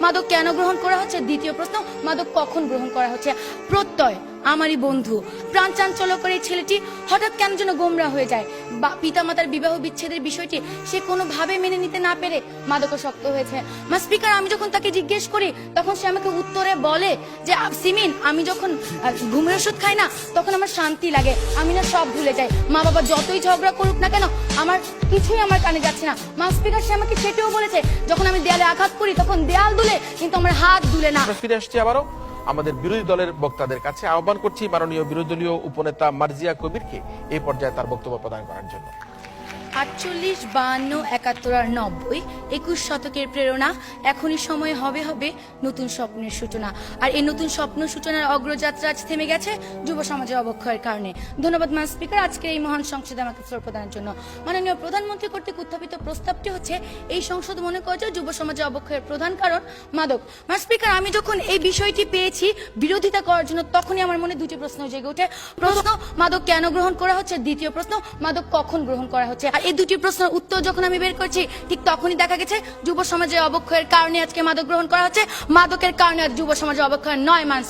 মাদক কেন গ্রহণ করা হচ্ছে, দ্বিতীয় প্রশ্ন মাদক কখন গ্রহণ করা হচ্ছে। প্রত্যয় আমারই বন্ধু, প্রাণ চাঞ্চল্য করে এই ছেলেটি হঠাৎ কেন যেন গোমরা হয়ে যায়। পিতামাতার বিবাহ বিচ্ছেদের বিষয়টি সে কোনোভাবে মেনে নিতে না পেরে মাদকাসক্ত হয়েছে। স্পিকার, আমি যখন তাকে জিজ্ঞেস করি তখন সে আমাকে উত্তরে বলে যে সিমিন, আমি যখন ঘুমের ওষুধ খাই না তখন আমার শান্তি লাগে, আমি না সব ভুলে যাই। মা বাবা যতই ঝগড়া করুক না কেন আমার কিছুই আমার কানে যাচ্ছে না। স্পিকার, সে আমাকে সেটাও বলেছে যখন আমি দেয়ালে আঘাত করি তখন দেয়াল দুলে কিন্তু আমার হাত দুলে না। ফিরে আসছি আবারও আমাদের বিরোধী দলের বক্তাদের কাছে। আহ্বান করছি মাননীয় বিরোধী দলীয় উপনেতা মার্জিয়া কবিরকে এই পর্যায়ে তার বক্তব্য প্রদান করার জন্য। 48, 52, 71 আর 90, 21 শতকের প্রেরণা। এখনই সময় হবে নতুন স্বপ্নের সূচনা। আর এই নতুন স্বপ্ন সূচনার অগ্রযাত্রা আজ থেমে গেছে যুব সমাজের অবক্ষয়ের কারণে। ধন্যবাদ মান স্পিকার, আজকের এই মহান সংসদে আমাকে ফ্লোর প্রদানের জন্য। মাননীয় প্রধানমন্ত্রী কর্তৃক উত্থাপিত প্রস্তাবটি হচ্ছে এই সংসদ মনে করছে যুব সমাজের অবক্ষয়ের প্রধান কারণ মাদক। মান স্পিকার, আমি যখন এই বিষয়টি পেয়েছি বিরোধিতা করার জন্য তখনই আমার মনে দুটি প্রশ্ন জেগে ওঠে। প্রশ্ন, মাদক কেন গ্রহণ করা হচ্ছে, দ্বিতীয় প্রশ্ন, মাদক কখন গ্রহণ করা হচ্ছে। এই দুটি প্রশ্নের উত্তর যখন আমি বের করছি ঠিক তখনই দেখা গেছে যুব সমাজের অবক্ষয়ের কারণে আজকে মাদক গ্রহণ করা হচ্ছে, মাদকের কারণে যুব সমাজের অবক্ষয় নয়। মান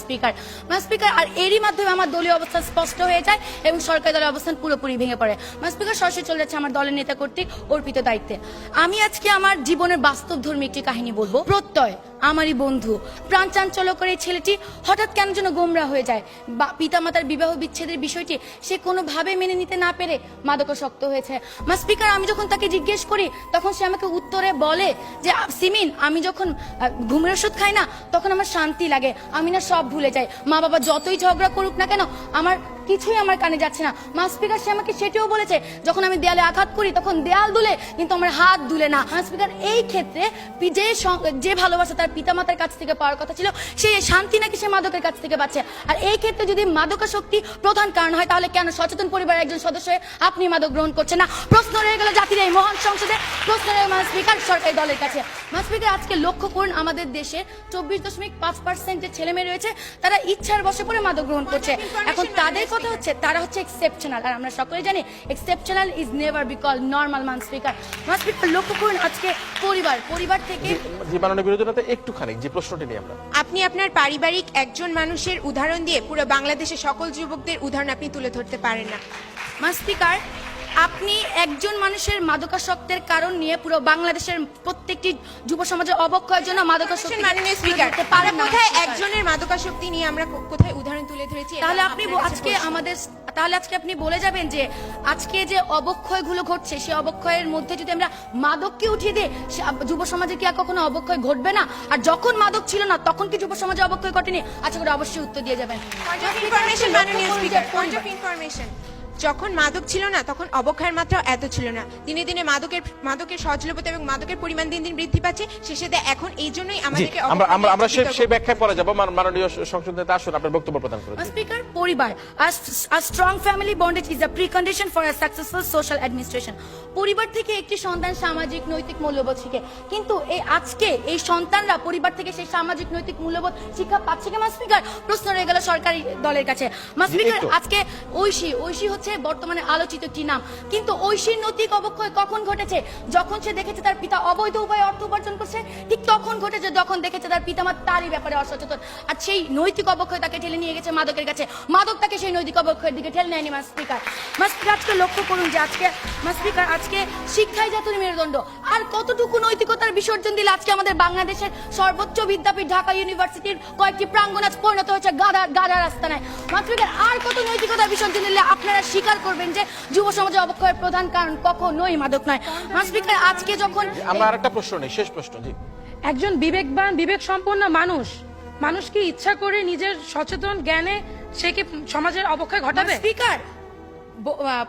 স্পিকার, আর এরই মাধ্যমে আমার দলীয় অবস্থান স্পষ্ট হয়ে যায় এবং সরকারি দলের অবস্থান পুরোপুরি ভেঙে পড়ে। মান স্পিকার, সরাসরি চলে যাচ্ছে আমার দলের নেতা কর্তৃক অর্পিত দায়িত্বে। আমি আজকে আমার জীবনের বাস্তবধর্মী একটি কাহিনী বলবো। প্রত্যয় আমারই বন্ধু, প্রাণ চাঞ্চল্য করে এই ছেলেটি হঠাৎ কেন যেন গোমরা হয়ে যায়। পিতামাতার বিবাহ বিচ্ছেদের বিষয়টি সে কোনোভাবে মেনে নিতে না পেরে মাদকাসক্ত হয়েছে। স্পিকার, আমি যখন তাকে জিজ্ঞেস করি তখন সে আমাকে উত্তরে বলে যে সিমিন, আমি যখন ঘুমের ওষুধ খাই না তখন আমার শান্তি লাগে, আমি না সব ভুলে যাই। মা বাবা যতই ঝগড়া করুক না কেন আমার কিছুই আমার কানে যাচ্ছে না। স্পিকার, সে আমাকে সেটাও বলেছে যখন আমি দেয়ালে আঘাত করি তখন দেয়াল দুলে কিন্তু আমার হাত দুলে না। স্পিকার, এই ক্ষেত্রে যে ভালোবাসা তার পিতামাতার কাছ থেকে পাওয়ার কথা ছিল সেই শান্তি নাকি সে মাদকের কাছ থেকে পাচ্ছে। আর এই ক্ষেত্রে যদি মাদকাসক্তি প্রধান কারণ হয় তাহলে কেন সচেতন পরিবারের একজন সদস্য হয়ে আপনি মাদক গ্রহণ করছেন না? প্রশ্ন রয়ে গেল জাতির এই মহান সংসদে, প্রশ্ন রয়ে স্পিকার সরকারি দলের কাছে। স্পিকার, আজকে লক্ষ্য করুন আমাদের দেশে 24.5% যে ছেলে মেয়ে রয়েছে তারা ইচ্ছার বশে পড়ে মাদক গ্রহণ করছে। এখন তাদের কথা হচ্ছে তারা হচ্ছে এক্সেপশনাল, আর আমরা সকলে জানি exceptional is never be called normal. মান স্পিকার, লক্ষ্য করুন আজকে পরিবার থেকে যে মাননীয় বিরোধী দলনেতা একটুখানি যে প্রশ্নটি নিয়ে আমরা আপনি আপনার পারিবারিক একজন মানুষের উদাহরণ দিয়ে পুরো বাংলাদেশের সকল যুবকদের উদাহরণ আপনি তুলে ধরতে পারেন না। স্পিকার, আপনি একজন মানুষের মাদকাসক্তের কারণ নিয়ে পুরো বাংলাদেশের প্রত্যেকটি যুব সমাজের অবক্ষয়ের জন্য মাদকাসক্তি মাননীয় স্পিকার, কোথায় একজনের মাদকাসক্তি নিয়ে আমরা কোথায় উদাহরণ তুলে ধরেছি? তাহলে আজকে আপনি বলে যাবেন যে আজকে যে অবক্ষয়গুলো ঘটছে সেই অবক্ষয়ের মধ্যে যদি আমরা মাদককে উঠিয়ে দিই যুব সমাজে কি আর কখনো অবক্ষয় ঘটবে না? আর যখন মাদক ছিল না তখন কি যুব সমাজে অবক্ষয় ঘটেনি? আচ্ছা করে অবশ্যই উত্তর দিয়ে যাবেন। মাননীয় স্পিকার, পয়েন্ট অফ ইনফরমেশন, যখন মাদক ছিল না তখন অবক্ষয়ের মাত্রা এত ছিল না। দিনে দিনে মাদকের সহজলভ্যতা এবং মাদকের পরিমাণ দিন দিন বৃদ্ধি পাচ্ছে। শেষে এখন এই জন্যই আমাদেরকে আমরা সেই ব্যাখ্যায় পরে যাব। মাননীয় সংসদ নেতা আসুন আপনার বক্তব্য প্রদান করুন। স্পিকার, পরিবার, a strong family bondage is a precondition for a successful social administration. পরিবার থেকে একটি সন্তান সামাজিক নৈতিক মূল্যবোধ শিখে, কিন্তু আজকে এই সন্তানরা পরিবার থেকে সেই সামাজিক নৈতিক মূল্যবোধ শিক্ষা পাচ্ছে কি? স্পিকার, প্রশ্ন রয়ে গেল সরকারি দলের কাছে। স্পিকার, আজকে ঐশী হচ্ছে বর্তমানে আলোচিত একটি নাম, কিন্তু ঐশীর নৈতিক অবক্ষয় কখন ঘটেছে? যখন সে দেখেছে তার পিতা অবৈধ উপায়ে অর্থ উপার্জন করছে, ঠিক তখন ঘটেছে যখন দেখেছে তার পিতামাতা তারই ব্যাপারে অসচেতন। আর সেই নৈতিক অবক্ষয় তাকে ঠেলে নিয়ে গেছে মাদকের কাছে, মাদক তাকে সেই নৈতিক অবক্ষয়ের দিকে ঠেলে নেয়নি। স্পিকার, আজকে লক্ষ্য করুন যে আজকে শিক্ষাই জাতির মেরুদণ্ড। আর কতটুকু নৈতিকতার বিসর্জন দিলে আজকে আমাদের বাংলাদেশের সর্বোচ্চ বিদ্যাপীঠ ঢাকা ইউনিভার্সিটির কয়েকটি প্রাঙ্গণ আজ পরিণত হয়েছে গাদার আস্তানায়। স্পিকার, আর কত নৈতিকতার বিসর্জন দিলে আপনারা স্বীকার করবেন যে যুব সমাজের অবক্ষয়ের প্রধান কারণ কখনোই মাদক নয়? স্পিকার, আজকে যখন আমরা আরেকটা প্রশ্ন নেই, শেষ প্রশ্ন। জি, একজন বিবেকবান বিবেক সম্পন্ন মানুষ কি ইচ্ছা করে নিজের সচেতন জ্ঞানে সে কি সমাজের অবক্ষয় ঘটাবে? স্পিকার,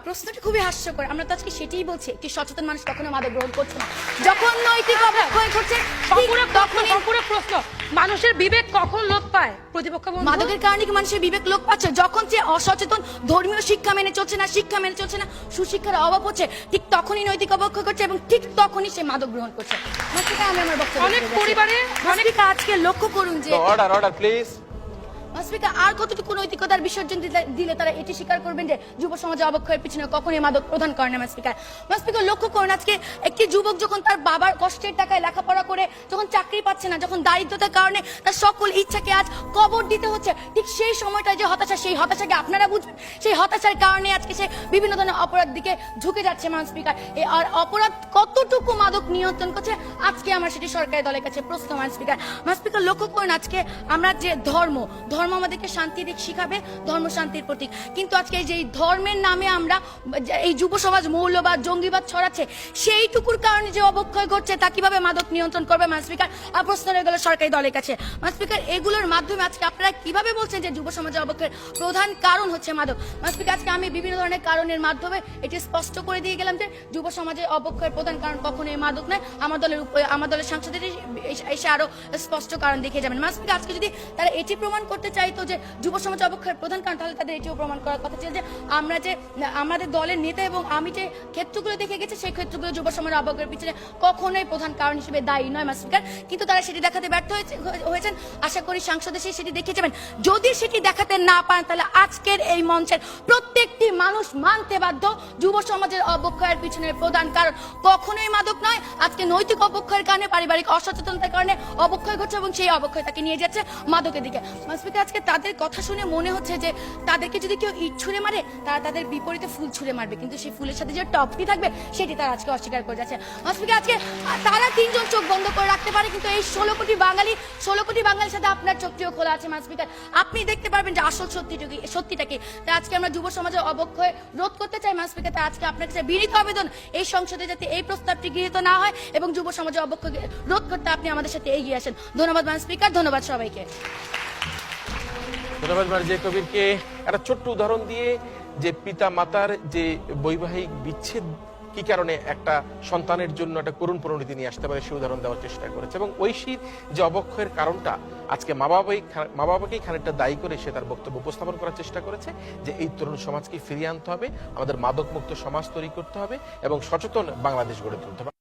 প্রশ্নটি খুবই হাস্যকর। আমরা তো আজকে সেটাই বলছি, একটি সচেতন মানুষ কখনো মাদক গ্রহণ করছে না। যখন নৈতিক অবক্ষয় ঘটছে সম্পূর্ণ প্রশ্ন, মানুষের বিবেক কখন লোপ পায়? প্রতিপক্ষ মাদকের কারণে কি মানুষের বিবেক লোপ পাচ্ছে? যখন সে অসচেতন, ধর্মীয় শিক্ষা মেনে চলছে না, শিক্ষা মেনে চলছে না, সুশিক্ষার অভাব হচ্ছে, ঠিক তখনই নৈতিক অবক্ষয় করছে এবং ঠিক তখনই সে মাদক গ্রহণ করছে। আমি আমার বক্তব্য অনেক পরিবারে আজকে লক্ষ্য করুন যে অর্ডার প্লিজ। স্পিকার আর কতটুকু নৈতিকতার বিসর্জন দিলে তারা এটি স্বীকার করবেন যে যুব সমাজে অবক্ষয়ের পিছনে কখনোই মাদক প্রধান কারণ না স্পিকার। স্পিকার লক্ষ্য করুন, আজকে একটি যুবক যখন তার বাবার কষ্টের টাকায় লেখাপড়া করে যখন চাকরি পাচ্ছে না, যখন দারিদ্রতার কারণে তার সকল ইচ্ছাকে আজ কবর দিতে হচ্ছে, ঠিক সেই সময়টায় যে হতাশা, সেই হতাশাকে আপনারা বুঝবেন। সেই হতাশার কারণে আজকে সে বিভিন্ন ধরনের অপরাধ দিকে ঝুঁকে যাচ্ছে মান স্পিকার। আর অপরাধ কতটুকু মাদক নিয়ন্ত্রণ করছে আজকে আমার সেটি সরকারি দলের কাছে প্রশ্ন মান স্পিকার। মান স্পিকার লক্ষ্য করুন, আজকে আমরা যে ধর্ম আমাদেরকে শান্তি দিক শিখাবে, ধর্ম শান্তির প্রতীক, কিন্তু আজকে এই যে ধর্মের নামে আমরা এই যুব সমাজ মৌলবাদ জঙ্গিবাদ ছড়াচ্ছে, সেইটুকুর কারণে যে অবক্ষয় ঘটছে তা কিভাবে মাদক নিয়ন্ত্রণ করবে মান স্পিকার? আর প্রশ্ন রয়ে গেল সরকারি দলের কাছে। মান স্পিকার, এগুলোর মাধ্যমে আজকে আপনারা কিভাবে বলছেন যে যুব সমাজের অবক্ষয়ের প্রধান কারণ হচ্ছে মাদক? মান স্পিকার, আজকে আমি বিভিন্ন ধরনের কারণের মাধ্যমে এটি স্পষ্ট করে দিয়ে গেলাম যে যুব সমাজের অবক্ষয়ের প্রধান কারণ কখনোই মাদক নয়। আমার দলের সাংসদের এসে আরো স্পষ্ট কারণ দেখিয়ে যাবেন। মান স্পিকার, আজকে যদি তারা এটি প্রমাণ করতে চাইতো যে যুব সমাজ অবক্ষয়ের প্রধান কারণ, তাহলে তাদের এটিও প্রমাণ করার কথা ছিল যে আমরা যে আমাদের দলের নেতা এবং আমি যে ক্ষেত্রগুলো দেখে গেছি, সেই ক্ষেত্রগুলো যুব সমাজের অবক্ষয়ের পিছনে কখনোই প্রধান কারণ হিসেবে দায়ী নয় মান স্পিকার। কিন্তু তারা সেটি দেখাতে ব্যর্থ হয়েছেন। আশা করি সাংসদ এসে সেটি দেখিয়ে যাবেন। যদি সেটি দেখাতে না পারেন, তাহলে আজকের এই মঞ্চের প্রত্যেকটি মানুষ মানতে বাধ্য, যুব সমাজের অবক্ষয়ের পিছনে প্রধান কারণ কখনোই মাদক নয়। আজকে নৈতিক অবক্ষয়ের কারণে, পারিবারিক অসচেতনতার কারণে অবক্ষয় ঘটছে এবং সেই অবক্ষয় তাকে নিয়ে যাচ্ছে মাদকের দিকে। মান স্পিকার, আজকে তাদের কথা শুনে মনে হচ্ছে যে তাদেরকে যদি কেউ ইট ছুঁড়ে মারে, তারা তাদের বিপরীতে ফুল ছুঁড়ে মারবে, কিন্তু সেই ফুলের সাথে যে টপটি থাকবে সেটি তারা আজকে অস্বীকার করে যাচ্ছে। মান স্পিকার, আজকে তারা তিনজন চোখ বন্ধ করে রাখতে পারে, কিন্তু এই 16 কোটি বাঙালির সাথে আপনার চোখটিও খোলা আছে মান স্পিকার। আপনি দেখতে পারবেন যে আসল সত্যিটা কি। তাই আজকে আমরা যুব সমাজের অবক্ষয় রোধ করতে চাই মান স্পিকার। তাই আজকে আপনার কাছে বিনীত আবেদন, এই সংসদে যাতে এই প্রস্তাবটি গৃহীত না হয় এবং যুব সমাজের অবক্ষয় রোধ করতে আপনি আমাদের সাথে এগিয়ে আসেন। ধন্যবাদ মান স্পিকার, ধন্যবাদ সবাইকে। ধন্যবাদ মার্জিয়া কবিরকে। একটা ছোট্ট উদাহরণ দিয়ে যে পিতা মাতার যে বৈবাহিক বিচ্ছেদ কি কারণে একটা সন্তানের জন্য একটা করুণ পরিণতি নিয়ে আসতে পারে সে উদাহরণ দেওয়ার চেষ্টা করেছে, এবং ঐশীর যে অবক্ষয়ের কারণটা আজকে মা বাবাকেই খানিকটা দায়ী করে সে তার বক্তব্য উপস্থাপন করার চেষ্টা করেছে যে এই তরুণ সমাজকে ফিরিয়ে আনতে হবে, আমাদের মাদক মুক্ত সমাজ তৈরি করতে হবে এবং সচেতন বাংলাদেশ গড়ে তুলতে হবে।